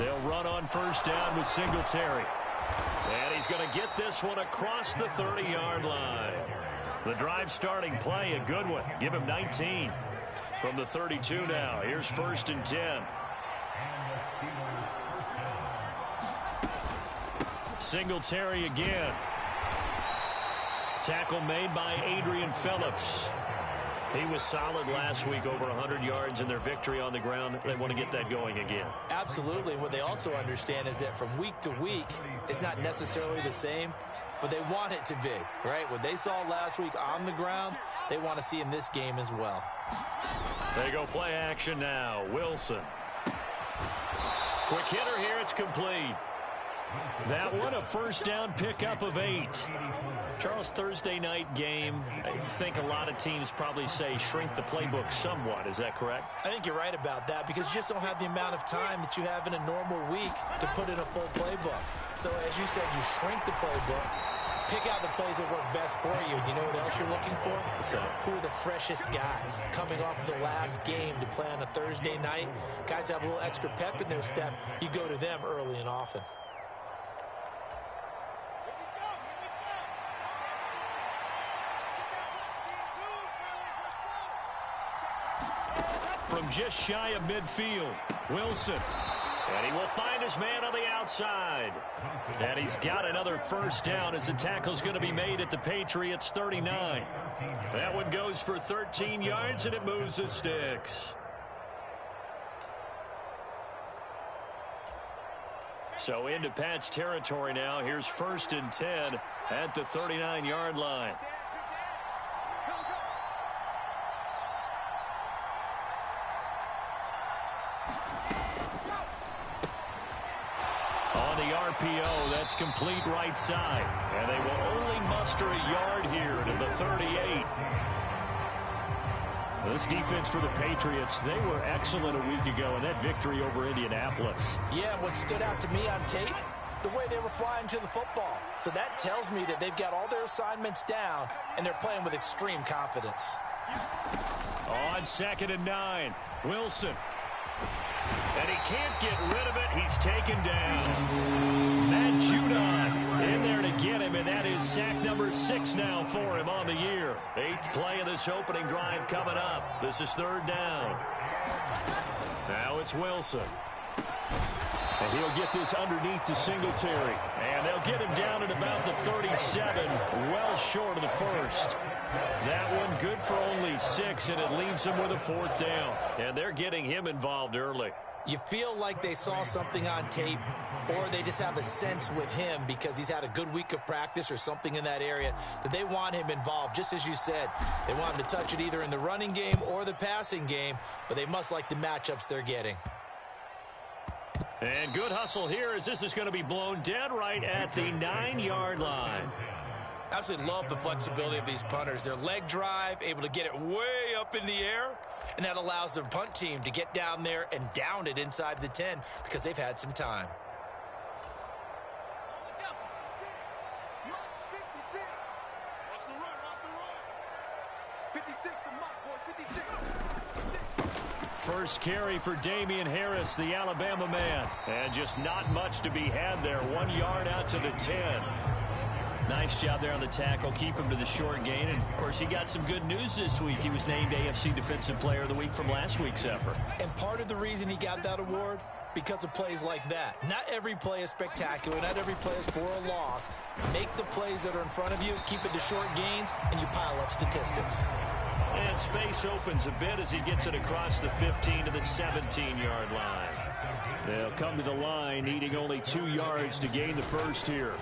They'll run on first down with Singletary. And he's going to get this one across the 30-yard line. The drive starting play, a good one. Give him 19. From the 32 now, here's 1st and 10. Singletary again. Tackle made by Adrian Phillips. He was solid last week, over 100 yards in their victory on the ground. They want to get that going again. Absolutely. What they also understand is that from week to week, it's not necessarily the same, but they want it to be, right? What they saw last week on the ground, they want to see in this game as well. They go play action now. Wilson. Quick hitter here. It's complete. That one, a first down pickup of 8. Charles, Thursday night game, I think a lot of teams probably say shrink the playbook somewhat. Is that correct? I think you're right about that because you just don't have the amount of time that you have in a normal week to put in a full playbook. So, as you said, you shrink the playbook, pick out the plays that work best for you. You know what else you're looking for? Who are the freshest guys coming off of the last game to play on a Thursday night? Guys have a little extra pep in their step. You go to them early and often. From just shy of midfield, Wilson. And he will find his man on the outside. And he's got another first down as the tackle's going to be made at the Patriots' 39. That one goes for 13 yards, and it moves the sticks. So into Pat's territory now. Here's 1st and 10 at the 39-yard line. On the RPO, that's complete right side. And they will only muster a yard here to the 38. This defense for the Patriots, they were excellent a week ago in that victory over Indianapolis. Yeah, what stood out to me on tape, the way they were flying to the football. So that tells me that they've got all their assignments down, and they're playing with extreme confidence. On 2nd and 9, Wilson. And he can't get rid of it. He's taken down. Matt Judon in there to get him, and that is sack number 6 now for him on the year. 8th play of this opening drive coming up. This is 3rd down. Now it's Wilson. And he'll get this underneath to Singletary. And they'll get him down at about the 37, well short of the first. That one good for only 6, and it leaves him with a 4th down. And they're getting him involved early. You feel like they saw something on tape, or they just have a sense with him because he's had a good week of practice or something in that area that they want him involved. Just as you said, they want him to touch it either in the running game or the passing game, but they must like the matchups they're getting. And good hustle here as this is going to be blown dead right at the 9-yard line. Absolutely love the flexibility of these punters. Their leg drive, able to get it way up in the air, and that allows their punt team to get down there and down it inside the 10 because they've had some time. First carry for Damian Harris, the Alabama man. And just not much to be had there. 1 yard out to the 10. Nice job there on the tackle. Keep him to the short gain. And, of course, he got some good news this week. He was named AFC Defensive Player of the Week from last week's effort. And part of the reason he got that award, because of plays like that. Not every play is spectacular. Not every play is for a loss. Make the plays that are in front of you, keep it to short gains, and you pile up statistics. And space opens a bit as he gets it across the 15 to the 17-yard line. They'll come to the line, needing only 2 yards to gain the first here.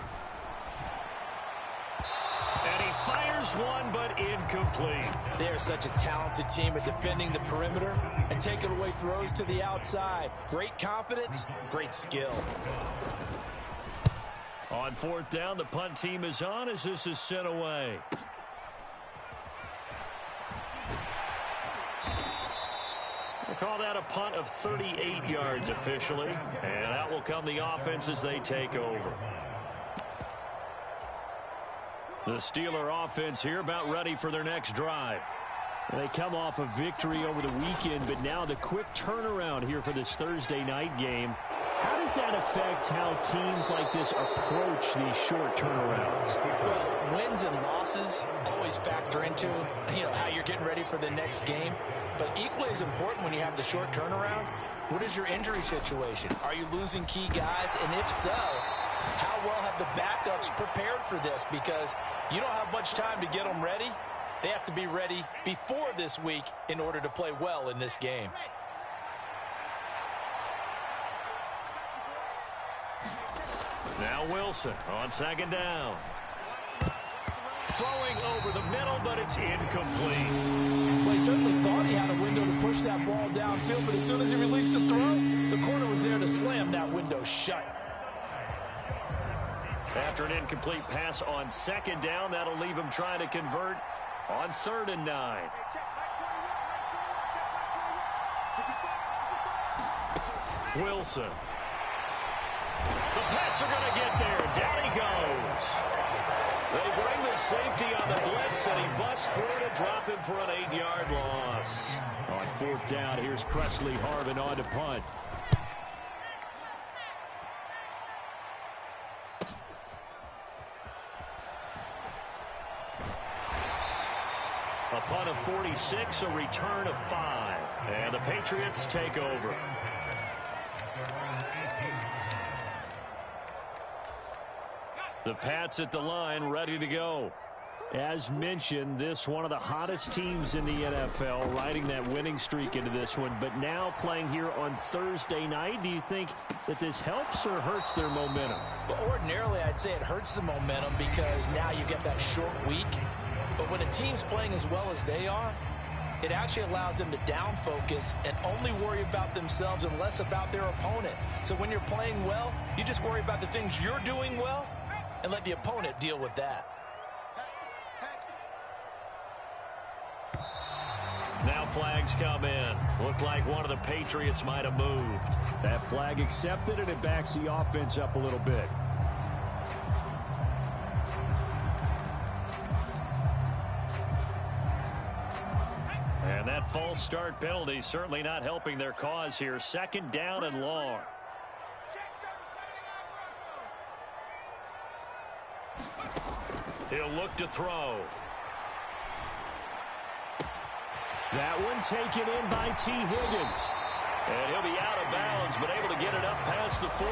And he fires one, but incomplete. They are such a talented team at defending the perimeter and taking away throws to the outside. Great confidence, great skill. On 4th down, the punt team is on as this is sent away. We'll call that a punt of 38 yards officially. And out will come the offense as they take over. The Steeler offense here about ready for their next drive. They come off a victory over the weekend, but now the quick turnaround here for this Thursday night game. How does that affect how teams like this approach these short turnarounds? Well, wins and losses always factor into, how you're getting ready for the next game. But equally as important when you have the short turnaround, what is your injury situation? Are you losing key guys? And if so, how well have the backups prepared for this? Because you don't have much time to get them ready. They have to be ready before this week in order to play well in this game. Now Wilson on second down. Throwing over the middle, but it's incomplete. Well, he certainly thought he had a window to push that ball downfield, but as soon as he released the throw, the corner was there to slam that window shut. After an incomplete pass on second down, that'll leave him trying to convert on 3rd and 9. Wilson. The Pats are going to get there. Down he goes. They bring the safety on the blitz, and he busts through to drop him for an 8-yard loss. On 4th down, here's Presley Harvin on to punt. A punt of 46, a return of 5. And the Patriots take over. The Pats at the line, ready to go. As mentioned, this one of the hottest teams in the NFL, riding that winning streak into this one, but now playing here on Thursday night. Do you think that this helps or hurts their momentum? Well, ordinarily, I'd say it hurts the momentum because now you get that short week. But when a team's playing as well as they are, it actually allows them to down focus and only worry about themselves and less about their opponent. So when you're playing well, you just worry about the things you're doing well and let the opponent deal with that. Now flags come in. Looked like one of the Patriots might have moved. That flag accepted, and it backs the offense up a little bit. And that false start penalty certainly not helping their cause here. 2nd down and long. He'll look to throw. That one taken in by T. Higgins. And he'll be out of bounds, but able to get it up past the 45.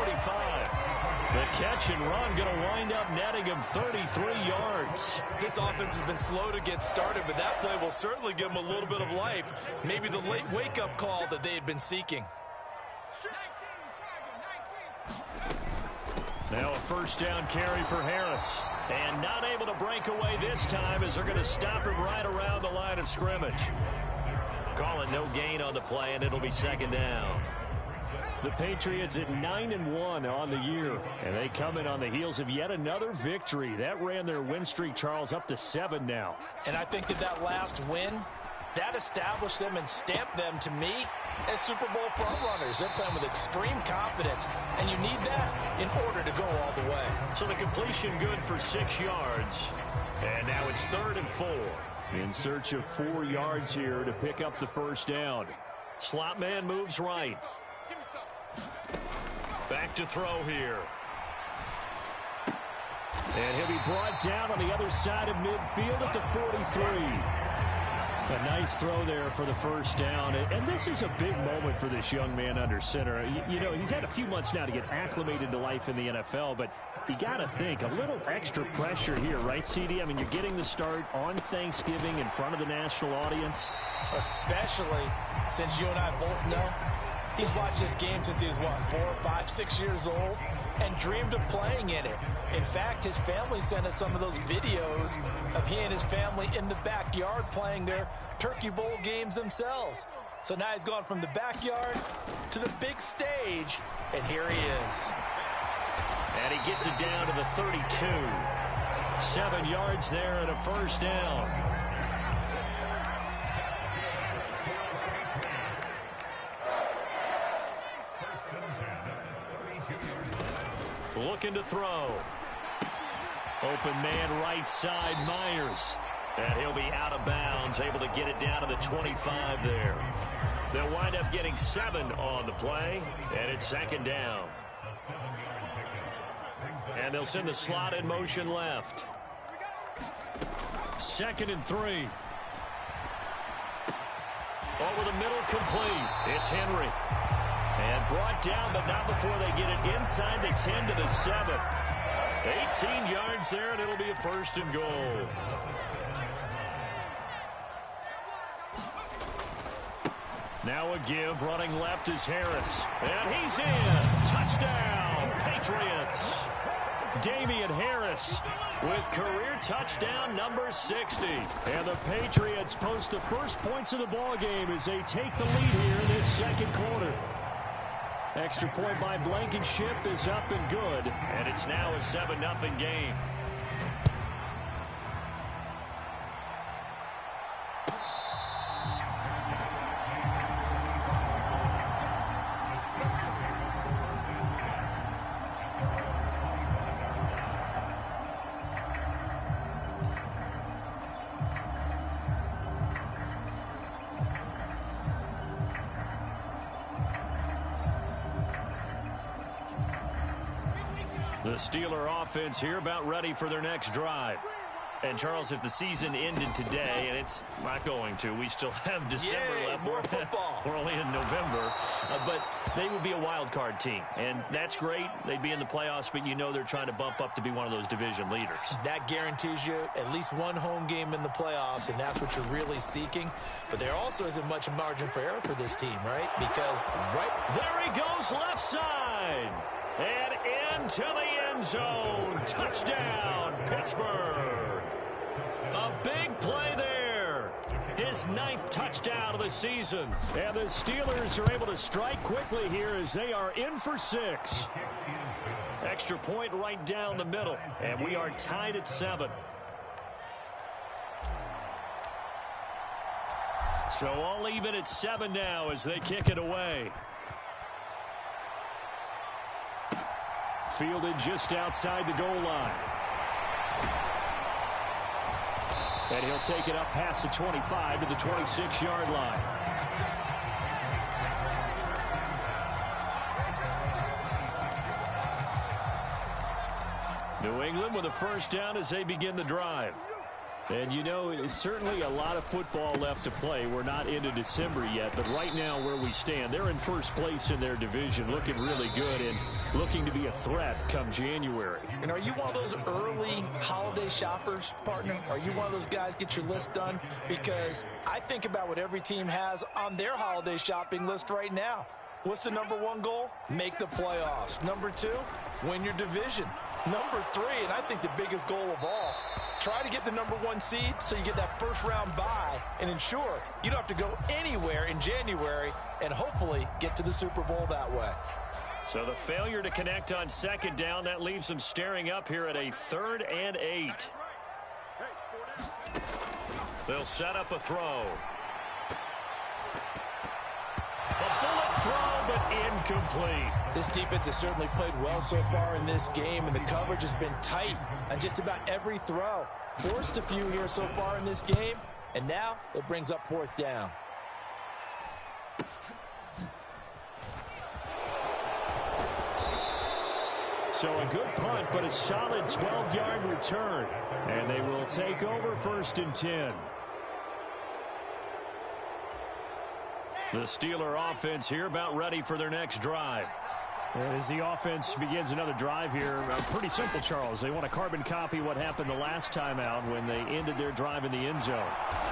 The catch and run going to wind up netting him 33 yards. This offense has been slow to get started, but that play will certainly give them a little bit of life. Maybe the late wake-up call that they had been seeking. Now a 1st down carry for Harris. And not able to break away this time as they're going to stop him right around the line of scrimmage. Call it no gain on the play, and it'll be 2nd down. The Patriots at 9-1 on the year, and they come in on the heels of yet another victory. That ran their win streak, Charles, up to 7 now. And I think that last win, that established them and stamped them, to me, as Super Bowl frontrunners. They're playing with extreme confidence, and you need that in order to go all the way. So the completion good for 6 yards, and now it's 3rd and 4. In search of 4 yards here to pick up the 1st down. Slot man moves right. Back to throw here. And he'll be brought down on the other side of midfield at the 43. A nice throw there for the 1st down. And this is a big moment for this young man under center. You know, he's had a few months now to get acclimated to life in the NFL, but you got to think, a little extra pressure here, right, CD? I mean, you're getting the start on Thanksgiving in front of the national audience. Especially since you and I both know he's watched this game since he was, 4, 5, 6 years old, and dreamed of playing in it. In fact, his family sent us some of those videos of he and his family in the backyard playing their Turkey Bowl games themselves. So now he's gone from the backyard to the big stage, and here he is. And he gets it down to the 32. 7 yards there and a 1st down. Looking to throw. Open man right side, Myers. And he'll be out of bounds, able to get it down to the 25 there. They'll wind up getting 7 on the play, and it's second down. And they'll send the slot in motion left. 2nd and 3. Over the middle, complete. It's Henry. And brought down, but not before they get it inside the 10 to the 7. 18 yards there, and it'll be a 1st and goal. Now a give, running left is Harris. And he's in. Touchdown, Patriots. Damian Harris with career touchdown number 60. And the Patriots post the first points of the ball game as they take the lead here in this second quarter. Extra point by Blankenship is up and good. And it's now a 7-0 game. The Steeler offense here about ready for their next drive. And, Charles, if the season ended today, and it's not going to, we still have December left. More football. We're only in November. But they would be a wild card team. And that's great. They'd be in the playoffs, but you know they're trying to bump up to be one of those division leaders. That guarantees you at least one home game in the playoffs, and that's what you're really seeking. But there also isn't much margin for error for this team, right? Because there he goes, left side. And into the end zone. Touchdown, Pittsburgh. A big play there. His 9th touchdown of the season. And the Steelers are able to strike quickly here as they are in for 6. Extra point right down the middle. And we are tied at 7. So all even at 7 now as they kick it away. Fielded just outside the goal line. And he'll take it up past the 25 to the 26-yard line. New England with a first down as they begin the drive. And, you know, it's certainly a lot of football left to play. We're not into December yet, but right now where we stand, they're in first place in their division, looking really good and looking to be a threat come January. And are you one of those early holiday shoppers, partner? Are you one of those guys get your list done? Because I think about what every team has on their holiday shopping list right now. What's the number 1 goal? Make the playoffs. Number 2, win your division. Number 3, and I think the biggest goal of all, try to get the number 1 seed so you get that first-round bye and ensure you don't have to go anywhere in January and hopefully get to the Super Bowl that way. So the failure to connect on 2nd down, that leaves them staring up here at a 3rd and 8. They'll set up a throw. A bullet throw, but incomplete. This defense has certainly played well so far in this game, and the coverage has been tight on just about every throw. Forced a few here so far in this game, and now it brings up 4th down. So a good punt, but a solid 12-yard return. And they will take over 1st and 10. The Steeler offense here about ready for their next drive. And as the offense begins another drive here, pretty simple, Charles. They want to carbon copy what happened the last time out when they ended their drive in the end zone.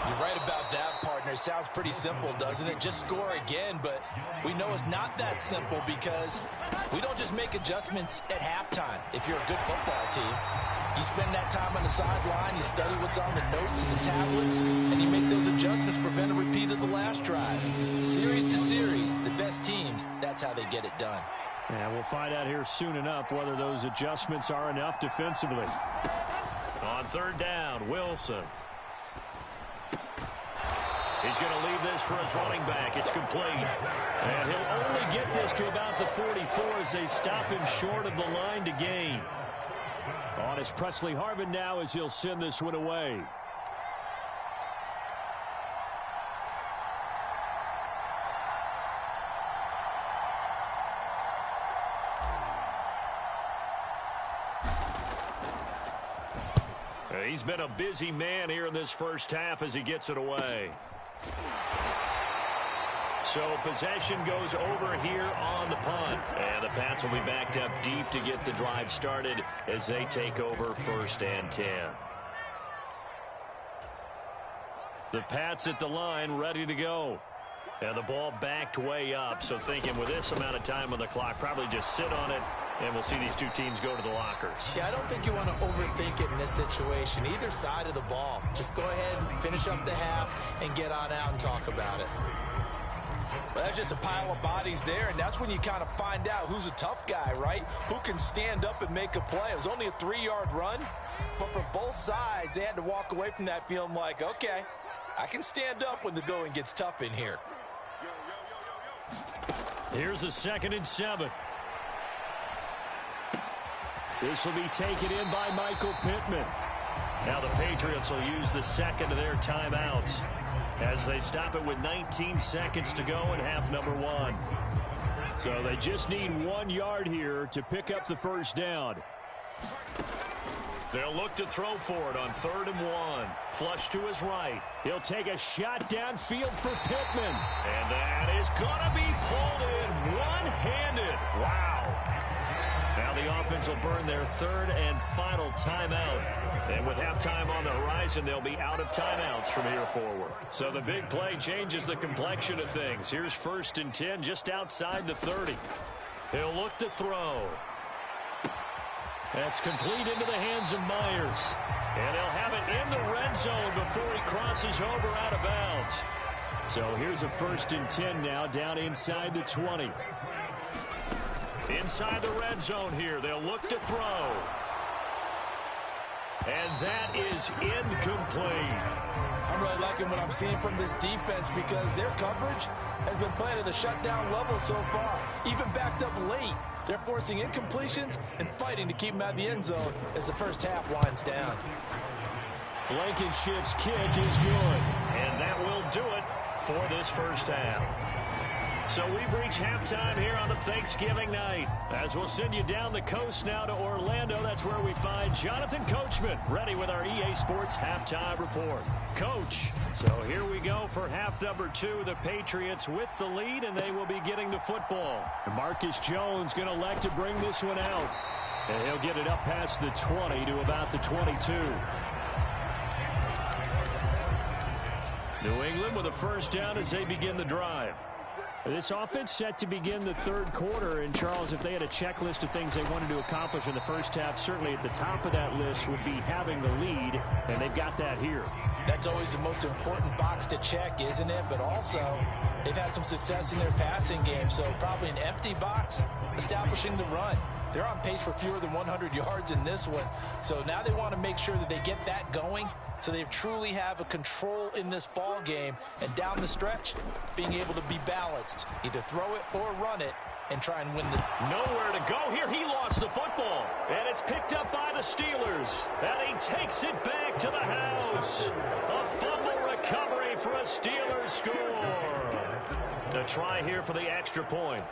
You're right about that, partner. It sounds pretty simple, doesn't it? Just score again, but we know it's not that simple because we don't just make adjustments at halftime if you're a good football team. You spend that time on the sideline, you study what's on the notes and the tablets, and you make those adjustments to prevent a repeat of the last drive. Series to series, the best teams, that's how they get it done. And we'll find out here soon enough whether those adjustments are enough defensively. On 3rd down, Wilson. He's going to leave this for his running back. It's complete. And he'll only get this to about the 44 as they stop him short of the line to gain. On is Presley Harvin now as he'll send this one away. He's been a busy man here in this first half as he gets it away. So possession goes over here on the punt. And the Pats will be backed up deep to get the drive started as they take over 1st and 10. The Pats at the line ready to go. And the ball backed way up. So thinking with this amount of time on the clock, probably just sit on it. And we'll see these two teams go to the lockers. Yeah, I don't think you want to overthink it in this situation. Either side of the ball. Just go ahead and finish up the half and get on out and talk about it. Well, that's just a pile of bodies there, and that's when you kind of find out who's a tough guy, right? Who can stand up and make a play. It was only a 3-yard run, but for both sides, they had to walk away from that feeling like, okay, I can stand up when the going gets tough in here. Here's a 2nd and 7. This will be taken in by Michael Pittman. Now the Patriots will use the 2nd of their timeouts as they stop it with 19 seconds to go in half number 1. So they just need 1 yard here to pick up the first down. They'll look to throw for it on 3rd and 1. Flush to his right. He'll take a shot downfield for Pittman. And that is going to be pulled in one-handed. Wow. Now the offense will burn their 3rd and final timeout. And with halftime on the horizon, they'll be out of timeouts from here forward. So the big play changes the complexion of things. Here's 1st and 10 just outside the 30. He'll look to throw. That's complete into the hands of Myers. And they'll have it in the red zone before he crosses over out of bounds. So here's a 1st and 10 now down inside the 20. Inside the red zone here. They'll look to throw. And that is incomplete. I'm really liking what I'm seeing from this defense because their coverage has been playing at a shutdown level so far. Even backed up late, they're forcing incompletions and fighting to keep them out of the end zone as the first half winds down. Blankenship's kick is good. And that will do it for this first half. So we've reached halftime here on the Thanksgiving night. As we'll send you down the coast now to Orlando, that's where we find Jonathan Coachman ready with our EA Sports Halftime Report. Coach, so here we go for half number 2. The Patriots with the lead, and they will be getting the football. Marcus Jones going to elect to bring this one out. And he'll get it up past the 20 to about the 22. New England with a first down as they begin the drive. This offense set to begin the 3rd quarter. And, Charles, if they had a checklist of things they wanted to accomplish in the first half, certainly at the top of that list would be having the lead, and they've got that here. That's always the most important box to check, isn't it? But also, they've had some success in their passing game, so probably an empty box, establishing the run. They're on pace for fewer than 100 yards in this one. So now they want to make sure that they get that going so they truly have a control in this ball game. And down the stretch, being able to be balanced. Either throw it or run it and try and win the... Nowhere to go here. He lost the football. And it's picked up by the Steelers. And he takes it back to the house. A fumble recovery for a Steelers score. The try here for the extra point.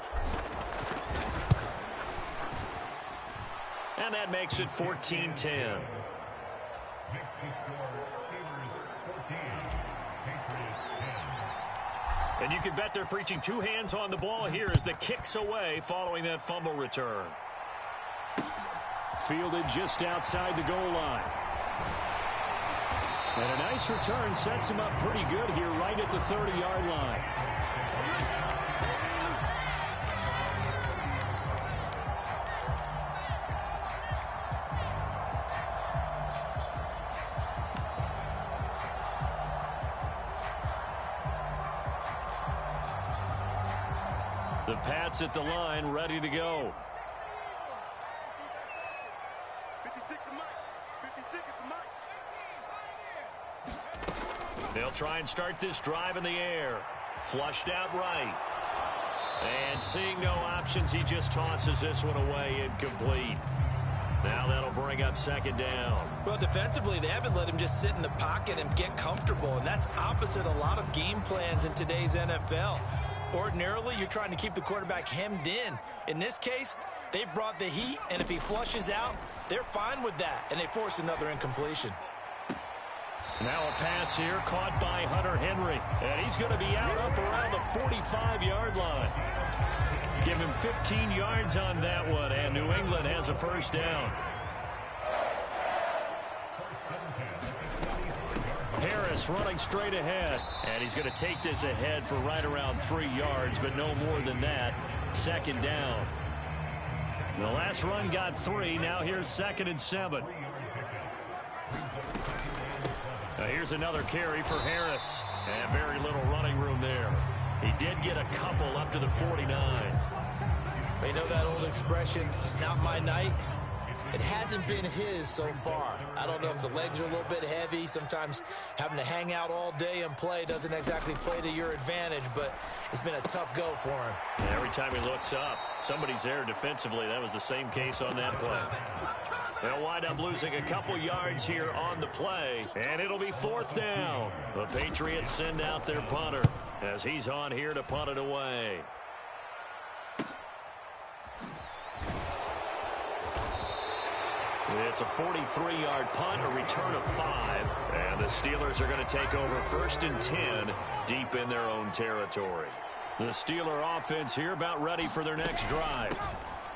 And that makes it 14-10. And you can bet they're preaching 2 hands on the ball here as the kick's away following that fumble return. Fielded just outside the goal line. And a nice return sets him up pretty good here right at the 30-yard line. The Pats at the line, ready to go. 56 They'll try and start this drive in the air. Flushed out right. And seeing no options, he just tosses this one away incomplete. Now that'll bring up 2nd down. Well, defensively, they haven't let him just sit in the pocket and get comfortable, and that's opposite a lot of game plans in today's NFL. Ordinarily, you're trying to keep the quarterback hemmed in. In this case, they've brought the heat, and if he flushes out, they're fine with that, and they force another incompletion. Now a pass here caught by Hunter Henry. And he's going to be out up around the 45-yard line. Give him 15 yards on that one, and New England has a first down. Harris running straight ahead, and he's going to take this ahead for right around 3 yards, but no more than that. Second down. The last run got 3. Now here's 2nd and 7. Now here's another carry for Harris, and very little running room there. He did get a couple up to the 49. You know that old expression, it's not my night? It hasn't been his so far. I don't know if the legs are a little bit heavy. Sometimes having to hang out all day and play doesn't exactly play to your advantage, but it's been a tough go for him. Every time he looks up, somebody's there defensively. That was the same case on that play. They'll wind up losing a couple yards here on the play, and it'll be 4th down. The Patriots send out their punter as he's on here to punt it away. It's a 43-yard punt, a return of 5, and the Steelers are going to take over 1st and 10 deep in their own territory. The Steeler offense here about ready for their next drive.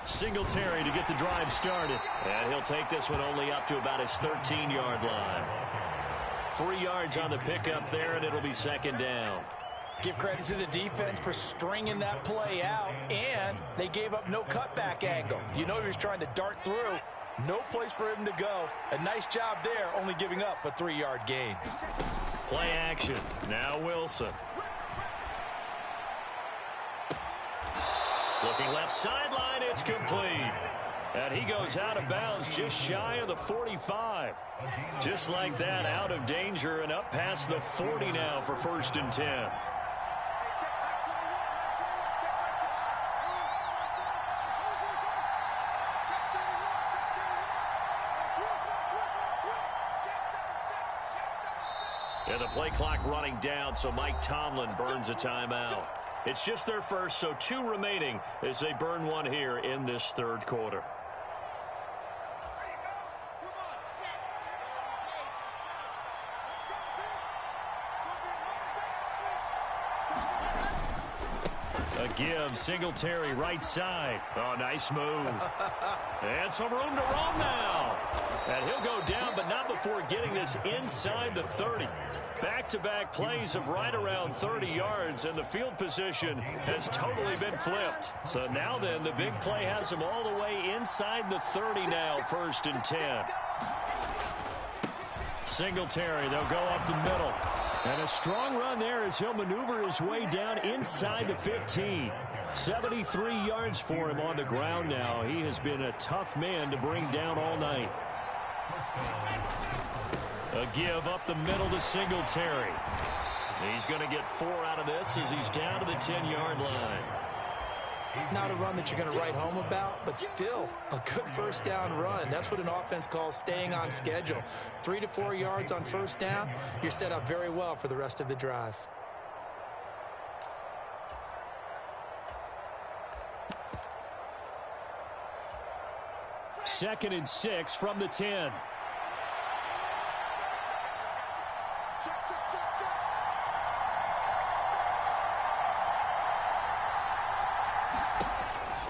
Singletary to get the drive started, and he'll take this one only up to about his 13-yard line. 3 yards on the pickup there, and it'll be 2nd down. Give credit to the defense for stringing that play out, and they gave up no cutback angle. You know he was trying to dart through. No place for him to go. A nice job there, only giving up a 3-yard gain. Play action. Now Wilson. Looking left sideline, it's complete. And he goes out of bounds just shy of the 45. Just like that, out of danger and up past the 40 now for 1st and 10. And the play clock running down, so Mike Tomlin burns a timeout. It's just their first, so 2 remaining as they burn one here in this 3rd quarter. A give, Singletary right side. Oh, nice move. And some room to roam now. And he'll go down, but not before getting this inside the 30. Back-to-back plays of right around 30 yards, and the field position has totally been flipped. So now then, the big play has him all the way inside the 30 now, 1st and 10. Singletary, they'll go up the middle. And a strong run there as he'll maneuver his way down inside the 15. 73 yards for him on the ground now. He has been a tough man to bring down all night. A give up the middle to Singletary. He's going to get 4 out of this as he's down to the 10-yard line. Not a run that you're going to write home about, but still a good 1st down run. That's what an offense calls staying on schedule. 3 to 4 yards on 1st down, you're set up very well for the rest of the drive. Second and 6 from the 10.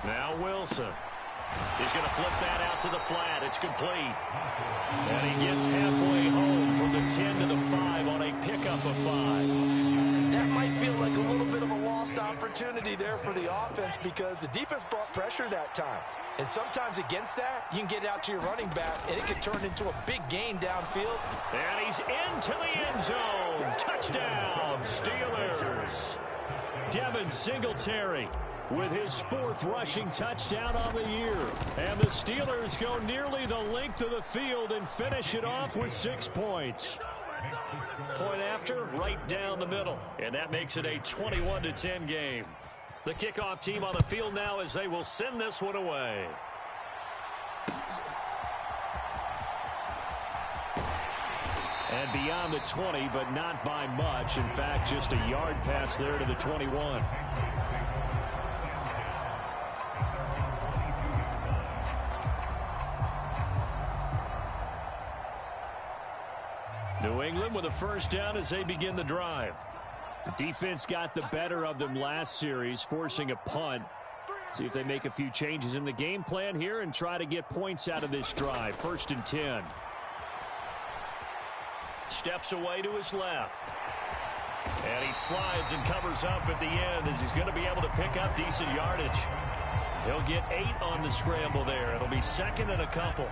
Now Wilson. He's going to flip that out to the flat. It's complete. And he gets halfway home from the 10 to the 5 on a pickup of 5. That might feel like a little bit of a lost opportunity there for the offense because the defense brought pressure that time. And sometimes against that, you can get out to your running back, and it can turn into a big gain downfield. And he's into the end zone. Touchdown, Steelers. Devin Singletary with his 4th rushing touchdown on the year. And the Steelers go nearly the length of the field and finish it off with 6 points. Point after, right down the middle. And that makes it a 21-10 game. The kickoff team on the field now as they will send this one away. And beyond the 20, but not by much. In fact, just a yard pass there to the 21. New England with a first down as they begin the drive. The defense got the better of them last series, forcing a punt. See if they make a few changes in the game plan here and try to get points out of this drive. 1st and 10. Steps away to his left. And he slides and covers up at the end as he's going to be able to pick up decent yardage. He'll get 8 on the scramble there. It'll be 2nd and a couple.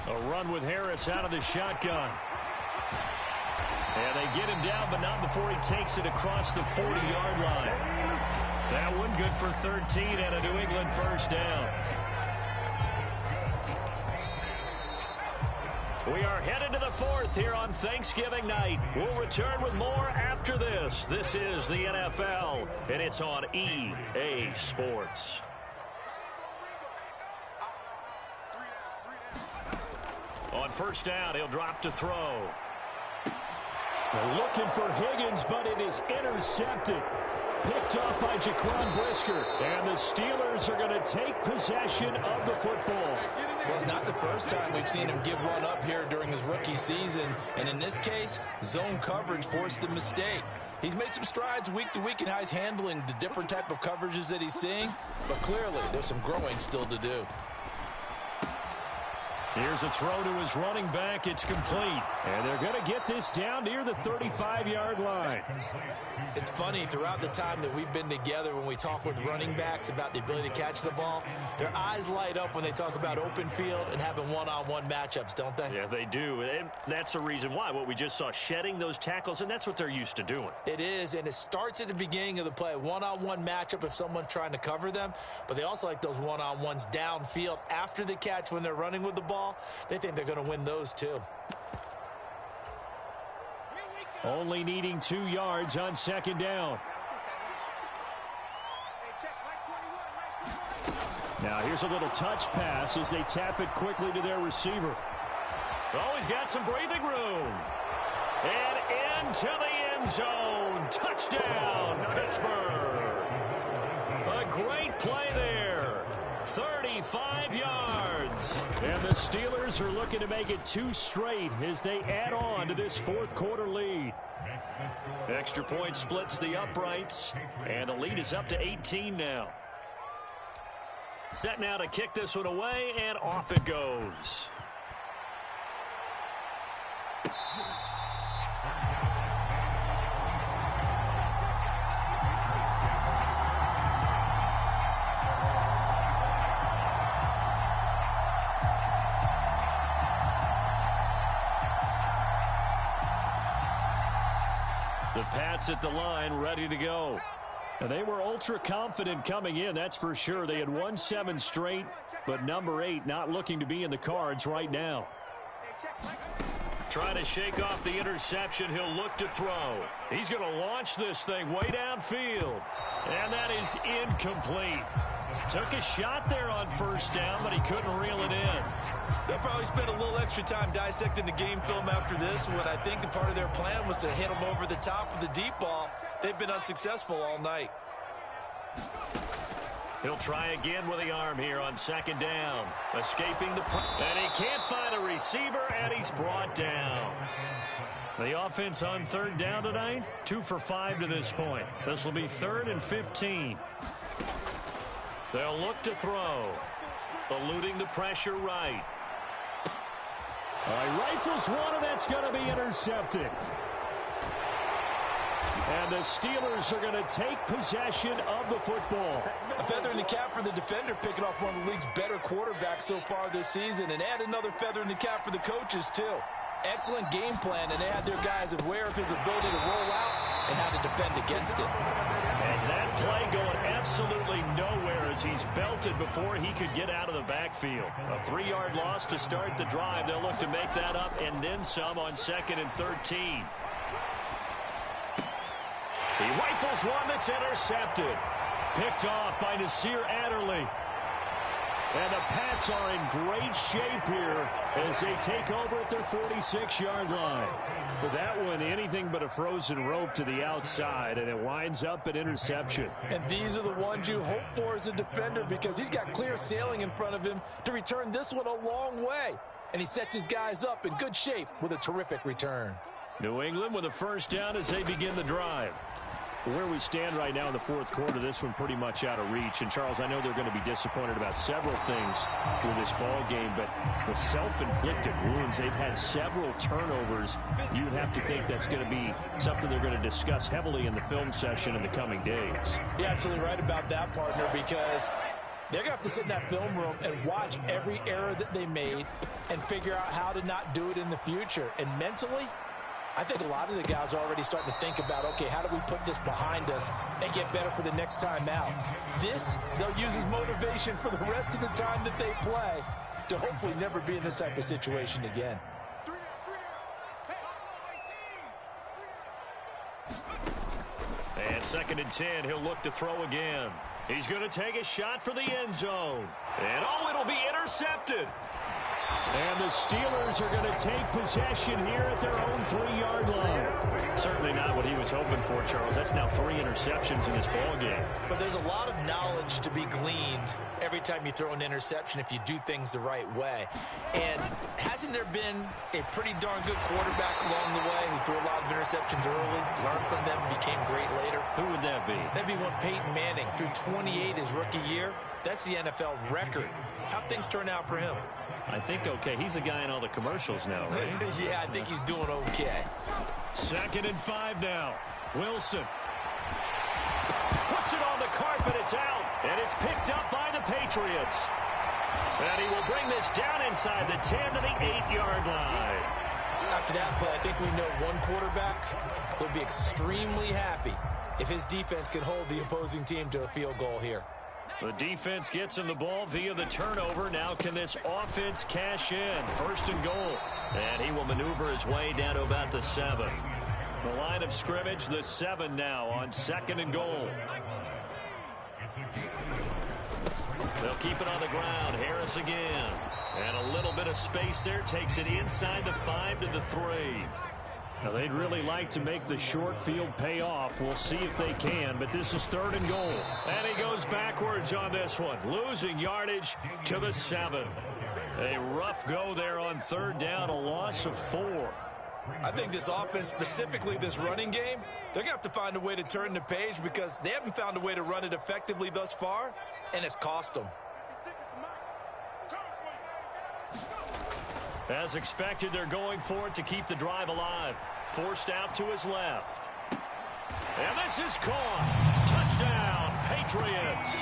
A run with Harris out of the shotgun. And they get him down, but not before he takes it across the 40-yard line. That one good for 13 and a New England first down. We are headed to the 4th here on Thanksgiving night. We'll return with more after this. This is the NFL, and it's on EA Sports. On first down, he'll drop to throw. They're looking for Higgins, but it is intercepted. Picked off by Jaquan Brisker. And the Steelers are going to take possession of the football. Well, it's not the first time we've seen him give one up here during his rookie season. And in this case, zone coverage forced the mistake. He's made some strides week to week in how he's handling the different type of coverages that he's seeing. But clearly, there's some growing still to do. Here's a throw to his running back. It's complete. And they're going to get this down near the 35-yard line. It's funny, throughout the time that we've been together, when we talk with running backs about the ability to catch the ball, their eyes light up when they talk about open field and having one-on-one matchups, don't they? Yeah, they do. And that's the reason why. What we just saw, shedding those tackles, and that's what they're used to doing. It is, and it starts at the beginning of the play. One-on-one matchup if someone's trying to cover them, but they also like those one-on-ones downfield after the catch when they're running with the ball. They think they're going to win those too. Only needing 2 yards on second down. Now here's a little touch pass as they tap it quickly to their receiver. Oh, he's got some breathing room. And into the end zone. Touchdown, Pittsburgh. A great play there. 35 yards. And the Steelers are looking to make it 2 straight as they add on to this 4th quarter lead. Extra point splits the uprights, and the lead is up to 18 now. Set now to kick this one away, and off it goes. The Pats at the line, ready to go. And they were ultra confident coming in, that's for sure. They had won 7 straight, but number 8 not looking to be in the cards right now. Trying to shake off the interception, he'll look to throw. He's going to launch this thing way downfield. And that is incomplete. Took a shot there on first down, but he couldn't reel it in. They'll probably spend a little extra time dissecting the game film after this one. I think the part of their plan was to hit them over the top of the deep ball. They've been unsuccessful all night. He'll try again with the arm here on second down. Escaping the... And he can't find a receiver, and he's brought down. The offense on third down tonight, 2 for 5 to this point. This will be 3rd and 15. They'll look to throw. Eluding the pressure right. Rifles one, and that's going to be intercepted. And the Steelers are going to take possession of the football. A feather in the cap for the defender, picking off one of the league's better quarterbacks so far this season. And add another feather in the cap for the coaches, too. Excellent game plan, and they had their guys aware of his ability to roll out and how to defend against it. And that play going absolutely nowhere as he's belted before he could get out of the backfield. A 3-yard loss to start the drive. They'll look to make that up and then some on 2nd and 13. He rifles one that's intercepted. Picked off by Nasir Adderley. And the Pats are in great shape here as they take over at their 46-yard line. But that one, anything but a frozen rope to the outside, and it winds up an interception. And these are the ones you hope for as a defender because he's got clear sailing in front of him to return this one a long way. And he sets his guys up in good shape with a terrific return. New England with a first down as they begin the drive. Where we stand right now in the fourth quarter, this one pretty much out of reach. And, Charles, I know they're going to be disappointed about several things with this ball game, but the self-inflicted wounds, they've had several turnovers. You'd have to think that's going to be something they're going to discuss heavily in the film session in the coming days. You're absolutely right about that, partner, because they're going to have to sit in that film room and watch every error that they made and figure out how to not do it in the future. And mentally, I think a lot of the guys are already starting to think about, okay, how do we put this behind us and get better for the next time out? This, they'll use as motivation for the rest of the time that they play to hopefully never be in this type of situation again. And 2nd and 10, he'll look to throw again. He's going to take a shot for the end zone. And, oh, it'll be intercepted. And the Steelers are going to take possession here at their own 3-yard line. Certainly not what he was hoping for, Charles. That's now 3 interceptions in this ball game. But there's a lot of knowledge to be gleaned every time you throw an interception if you do things the right way. And hasn't there been a pretty darn good quarterback along the way who threw a lot of interceptions early, learned from them, and became great later? Who would that be? That'd be one Peyton Manning threw 28 his rookie year. That's the NFL record. How'd things turn out for him? I think okay. He's the guy in all the commercials now, right? Yeah, I think he's doing okay. 2nd and 5 now. Wilson puts it on the carpet. It's out, and it's picked up by the Patriots. And he will bring this down inside the 10 to the 8-yard line. After that play, I think we know one quarterback will be extremely happy if his defense can hold the opposing team to a field goal here. The defense gets him the ball via the turnover. Now can this offense cash in? 1st and goal. And he will maneuver his way down to about the 7. The line of scrimmage, the 7 now on 2nd and goal. They'll keep it on the ground. Harris again. And a little bit of space there. Takes it inside the 5 to the 3. Now, they'd really like to make the short field pay off. We'll see if they can, but this is 3rd and goal. And he goes backwards on this one, losing yardage to the 7. A rough go there on 3rd down, a loss of 4. I think this offense, specifically this running game, they're going to have to find a way to turn the page because they haven't found a way to run it effectively thus far, and it's cost them. As expected, they're going for it to keep the drive alive. Forced out to his left. And this is caught. Touchdown, Patriots.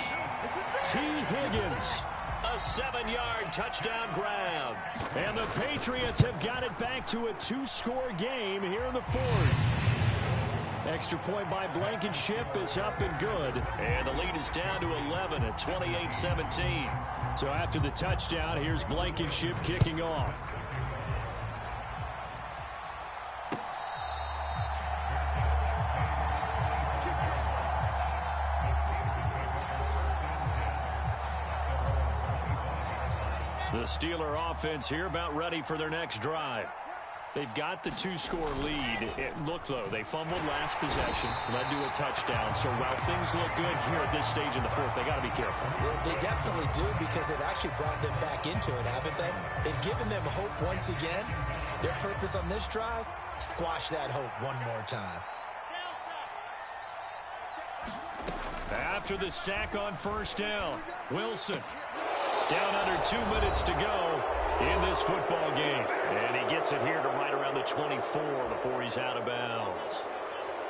T. Higgins, a 7-yard touchdown grab. And the Patriots have got it back to a 2-score game here in the 4th. Extra point by Blankenship is up and good. And the lead is down to 11 at 28-17. So after the touchdown, here's Blankenship kicking off. The Steeler offense here about ready for their next drive. They've got the 2-score lead. Look, though, they fumbled last possession, led to a touchdown. So while things look good here at this stage in the 4th, they got to be careful. Well, they definitely do because they've actually brought them back into it, haven't they? They've given them hope once again. Their purpose on this drive, squash that hope one more time. After the sack on 1st down, Wilson down under 2 minutes to go in this football game. And he gets it here to right around the 24 before he's out of bounds.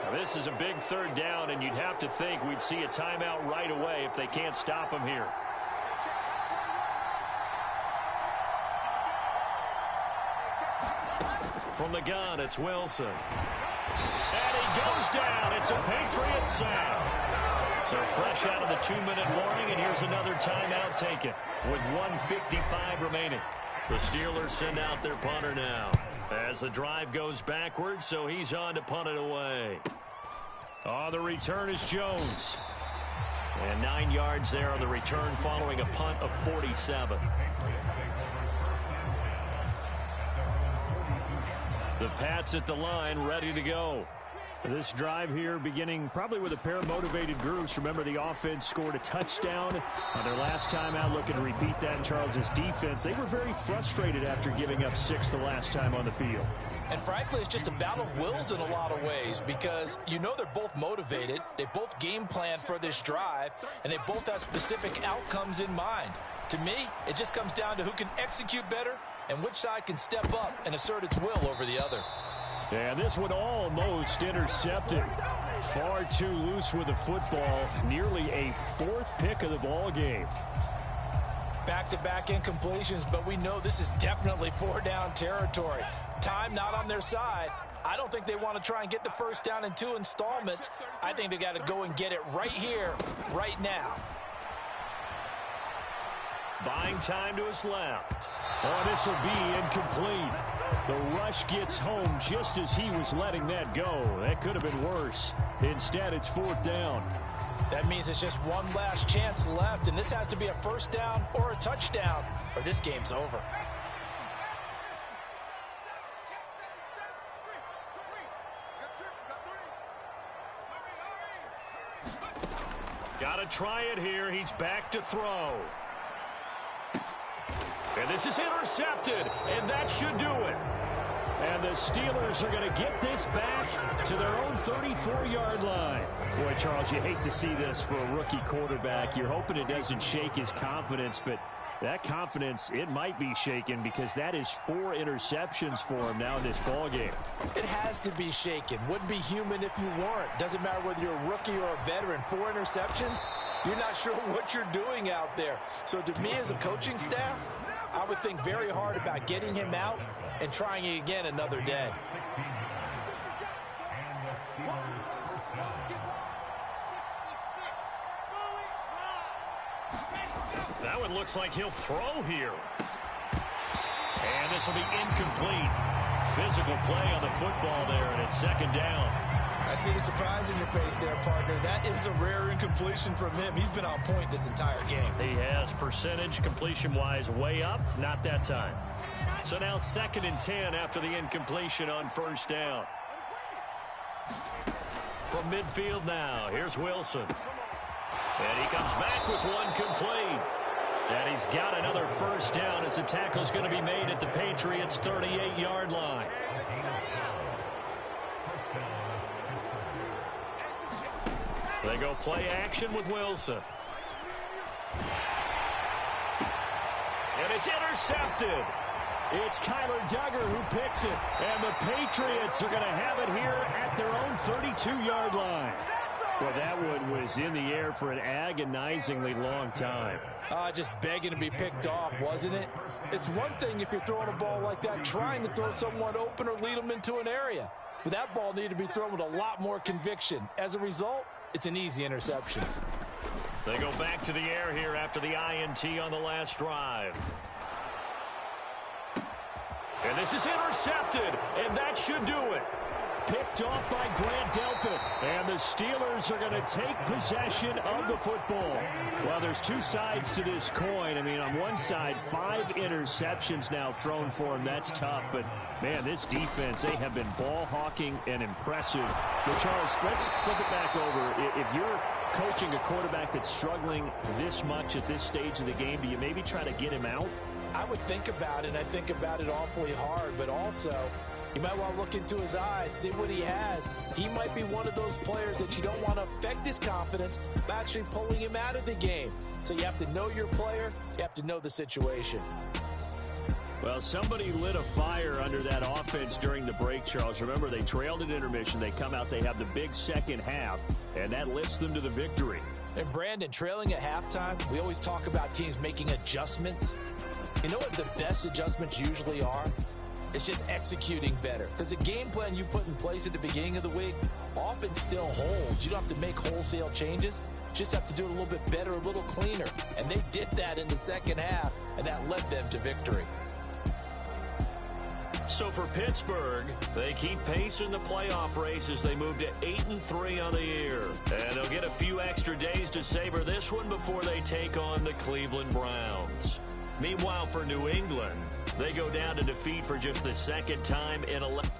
Now, this is a big 3rd down, and you'd have to think we'd see a timeout right away if they can't stop him here. From the gun, it's Wilson. And he goes down. It's a Patriots sack. So fresh out of the 2-minute warning, and here's another timeout taken with 1:55 remaining. The Steelers send out their punter now as the drive goes backwards, so he's on to punt it away. On the return is Jones. And 9 yards there on the return following a punt of 47. The Pats at the line, ready to go. This drive here beginning probably with a pair of motivated groups. Remember, the offense scored a touchdown on their last time out, looking to repeat that in Charles's defense. They were very frustrated after giving up 6 the last time on the field. And frankly, it's just a battle of wills in a lot of ways because you know they're both motivated. They both game plan for this drive, and they both have specific outcomes in mind. To me, it just comes down to who can execute better and which side can step up and assert its will over the other. And this one almost intercepted. Far too loose with the football. Nearly a 4th pick of the ball game. Back-to-back incompletions, but we know this is definitely 4-down territory. Time not on their side. I don't think they want to try and get the first down in 2 installments. I think they got to go and get it right here, right now. Buying time to his left. Oh, this will be incomplete. The rush gets home just as he was letting that go. That could have been worse. Instead, it's 4th down. That means it's just one last chance left, and this has to be a first down or a touchdown, or this game's over. Got to try it here. He's back to throw. And this is intercepted, and that should do it. And the Steelers are going to get this back to their own 34-yard line. Boy, Charles, you hate to see this for a rookie quarterback. You're hoping it doesn't shake his confidence, but that confidence, it might be shaken because that is 4 interceptions for him now in this ballgame. It has to be shaken. Wouldn't be human if you weren't. Doesn't matter whether you're a rookie or a veteran. 4 interceptions, you're not sure what you're doing out there. So to me as a coaching staff, I would think very hard about getting him out and trying it again another day. That one looks like he'll throw here. And this will be incomplete. Physical play on the football there, and it's 2nd down. I see the surprise in your face there, partner. That is a rare incompletion from him. He's been on point this entire game. He has percentage completion-wise way up. Not that time. So now 2nd and 10 after the incompletion on 1st down. From midfield now, here's Wilson. And he comes back with one complete. And he's got another 1st down as the tackle's going to be made at the Patriots' 38-yard line. They go play action with Wilson. And it's intercepted. It's Kyler Duggar who picks it. And the Patriots are going to have it here at their own 32-yard line. Well, that one was in the air for an agonizingly long time. Just begging to be picked off, wasn't it? It's one thing if you're throwing a ball like that, trying to throw someone open or lead them into an area. But that ball needed to be thrown with a lot more conviction. As a result, it's an easy interception. They go back to the air here after the INT on the last drive. And this is intercepted, and that should do it. Picked off by Grant Delpit, and the Steelers are going to take possession of the football. Well, there's 2 sides to this coin. I mean, on one side, 5 interceptions now thrown for him. That's tough, but, man, this defense, they have been ball hawking and impressive. But, Charles, let's flip it back over. If you're coaching a quarterback that's struggling this much at this stage of the game, do you maybe try to get him out? I would think about it. I think about it awfully hard, but also you might want to look into his eyes, see what he has. He might be one of those players that you don't want to affect his confidence by actually pulling him out of the game. So you have to know your player. You have to know the situation. Well, somebody lit a fire under that offense during the break, Charles. Remember, they trailed at intermission. They come out, they have the big second half, and that lifts them to the victory. And, Brandon, trailing at halftime, we always talk about teams making adjustments. You know what the best adjustments usually are? It's just executing better. Because the game plan you put in place at the beginning of the week often still holds. You don't have to make wholesale changes. You just have to do it a little bit better, a little cleaner. And they did that in the second half, and that led them to victory. So for Pittsburgh, they keep pace in the playoff race as they move to 8-3 on the year. And they'll get a few extra extra days to savor this one before they take on the Cleveland Browns. Meanwhile, for New England, they go down to defeat for just the second time in 11.